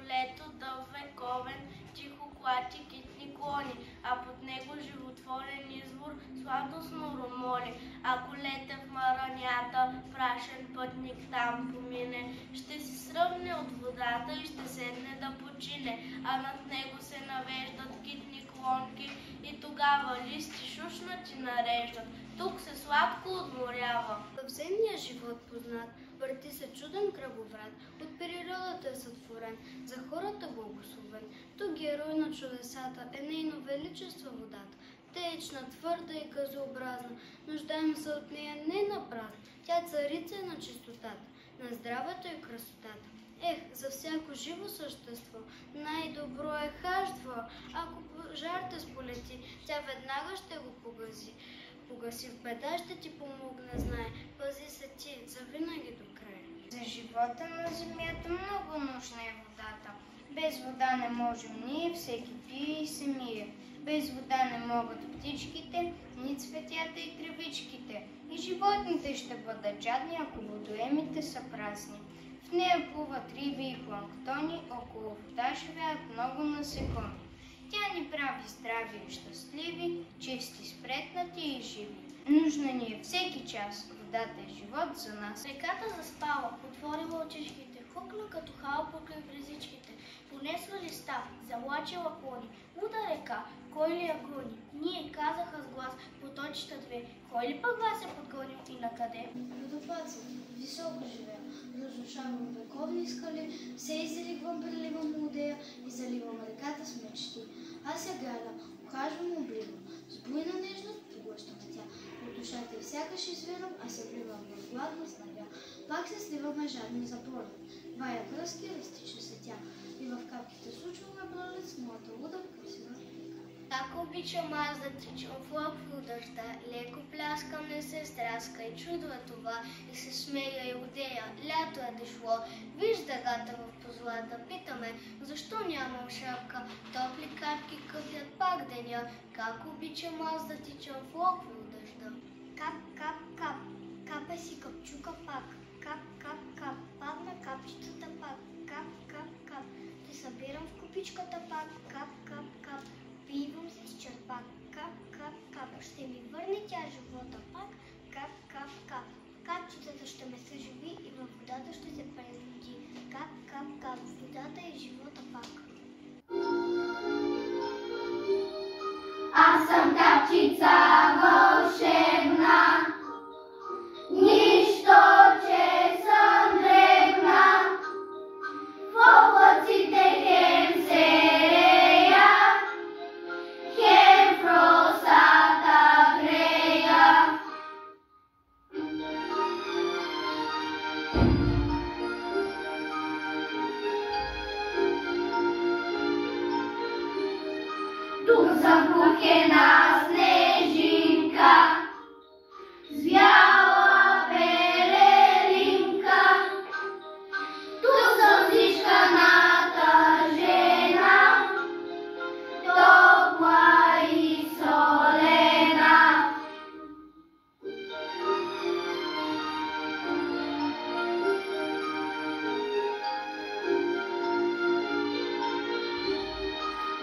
полето дълг вековен, тихо клати китни клони, а под него животворен извор сладостно ромоли. Ако лете в маранята, прашен пътник там помине, ще си сръбне от водата и ще седне да почине, а над него се навеждат китни клонки и тогава листи шушнати нареждат. Тук се сладко отморява. В земния живот познат, върти се чуден кръговрат, от природата е сътворен, за хората благословен. Тук герой на чудесата е нейно величество водата. Течна, твърда и газообразна, нуждаем се от нея не на празна. Тя царица е на чистотата, на здравето и красотата. Ех, за всяко живо същество най-добро е хаждво. Ако пожар те сполети, тя веднага ще го погаси. Погаси в беда, ще ти помогне, знае. Пази се ти завинаги до края. За живота на земята много нужна е водата. Без вода не можем ние, всеки пие и се мие. Без вода не могат птичките, ни цветята и тревичките. И животните ще бъдат жадни, ако водоемите са празни. В нея плуват риби и планктони, около вода живеят много насекоми. Тя ни прави здрави и щастливи, чисти, спретнати и живи. Нужна ни е всеки час, водата е живот за нас. Реката заспала, отворила очичките, хукна като хал покрай брезичките, понесла листа, завлачила клони. Луда река, кой ли я гони? Ние казаха с глас, поточета две, кой ли пък вас е подгонил и на къде? Водопад съм, високо живея, разрушавам вековни скали, все изливам, преливам младея и заливам реката с мечти. Аз я гледам, ухажвам, обливам, с буйна нежност поглъщаме тя. От душата и сякаш извирам, а се вливам в гладна снага. Пак се сливаме жадни за пролет. Вая връзки, разтича се тя. И в капките случваме пролет с моята луда красива река. Так обичам аз да тичам влак в дъжда, леко пляскам, не се стряска и чудо е това, и се смея и одея, лято е дошло, виж дъгата в позлата, питаме, защо нямам шапка, топли капки къпят пак деня, как обичам аз да тичам влак в дъжда. Кап, кап, кап, капе си капчука пак, кап, кап, кап, падна капчетата пак, кап, кап, кап, те събирам в купичката пак, кап, кап, кап. Пивам се с черпак, кап, кап, кап, ще ми върне тя живота пак, кап, кап, кап. Капчетата ще ме съживи и във водата ще се презбуди, кап, кап, кап, водата е живота пак. Аз съм капчица вълшебна, нищо, че съм дребна, в облаците хем се запухена снежинка, звяла пелеринка, тук съм всичканата жена, топла и солена.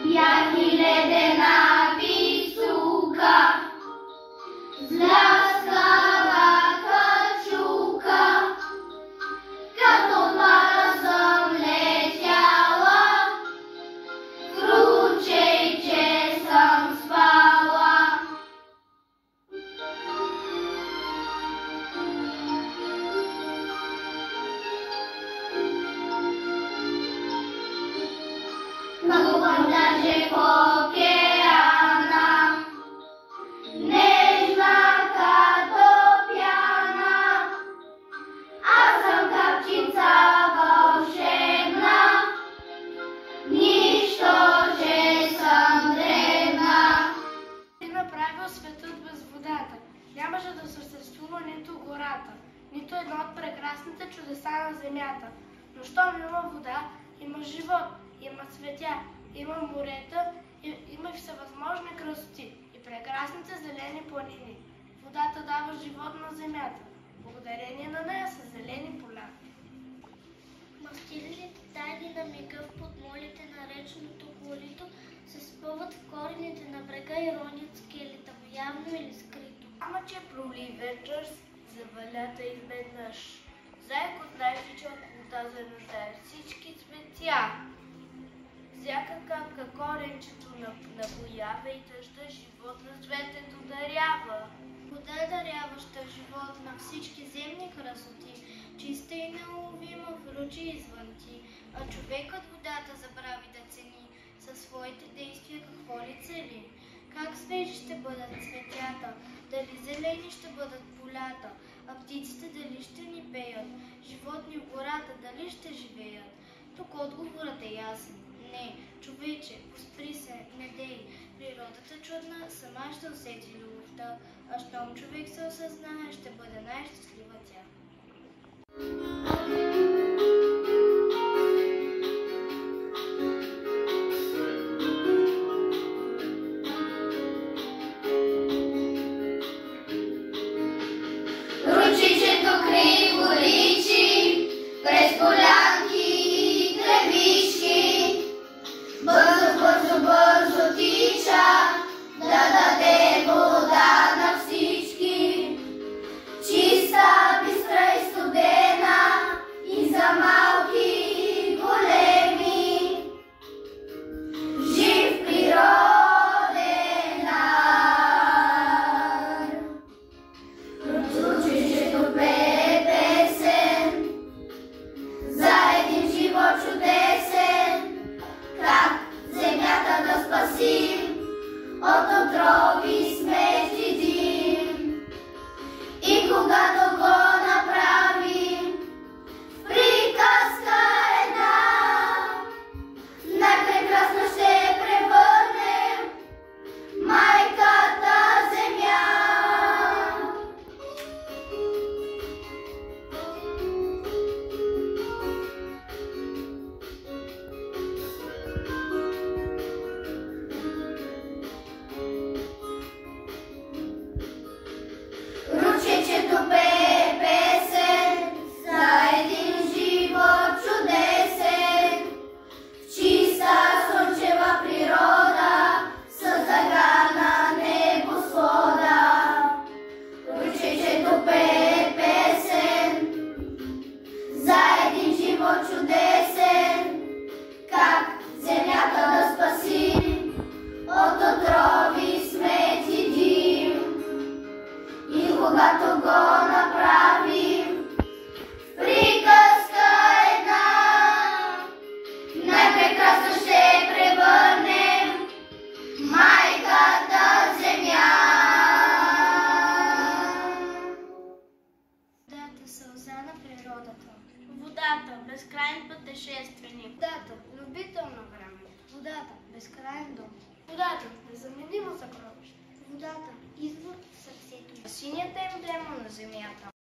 Бях и ледена писука, зляскава качука, като пара съм летяла, кручей, че съм спала. Плувам даже в океана, нежна като пяна. Аз съм капчица вълшебна, нищо, че съм дребна. Ти направил светът без водата. Нямаше да съществува нито гората, нито едно от прекрасните чудеса на земята. Но щом има вода, има живот, има цветя, има морета, има всевъзможни красоти и прекрасните зелени планини. Водата дава живот на земята. Благодарение на нея са зелени поля. Мастилите тайни на мига в подмолите, нареченото корито, се спъват в корените на брега и ронят скелета му, явно или скрито. Ама че проли вечер, завалята изведнъж. Зайкот най-вича околота зануждае всички цветя. Всяка капка коренчето напоява и тъжда живот на цветето дарява. Вода даряваща живот на всички земни красоти, чиста и неуловима в ручи извън ти, а човекът водата забрави да цени със своите действия какво ли цели. Как свежи ще бъдат цветята, дали зелени ще бъдат полята, а птиците дали ще ни пеят, животни в гората дали ще живеят. Тук отговорът е ясен. Не, човече, поспри се, не дей. Природата чудна сама ще усети любовта, а щом човек се осъзнае, ще бъде най-щастлива тя. Ручичето криво личи през полянки и тревишки. Бързо, бързо, бързо тича да даде вода на всички. Чиста, бистра и студена и за малки и големи. Жив природен дар. Ручичето пее песен за един живот чудесен. Как земята да спасим от отрови, смет и дим. И когато го направим, в приказка една, най-прекрасна ще превърнем майката земя. Ручечето пее песен за един живот чудесен. В чиста слънчева природа създага небосвода. Ручечето пее песен за един живот чудесен. Как земята да спасим от отрови, смет и дим. И когато го направим, в приказка една, най-прекрасно ще превърнем майката земя. Водата сълза на природата. Водата, безкрайен пътешественик. Водата, любител на времето. Водата, безкрайен дом. Водата, незаменимо съкровище. Водата, извор в сърцето. Синята емблема на земята.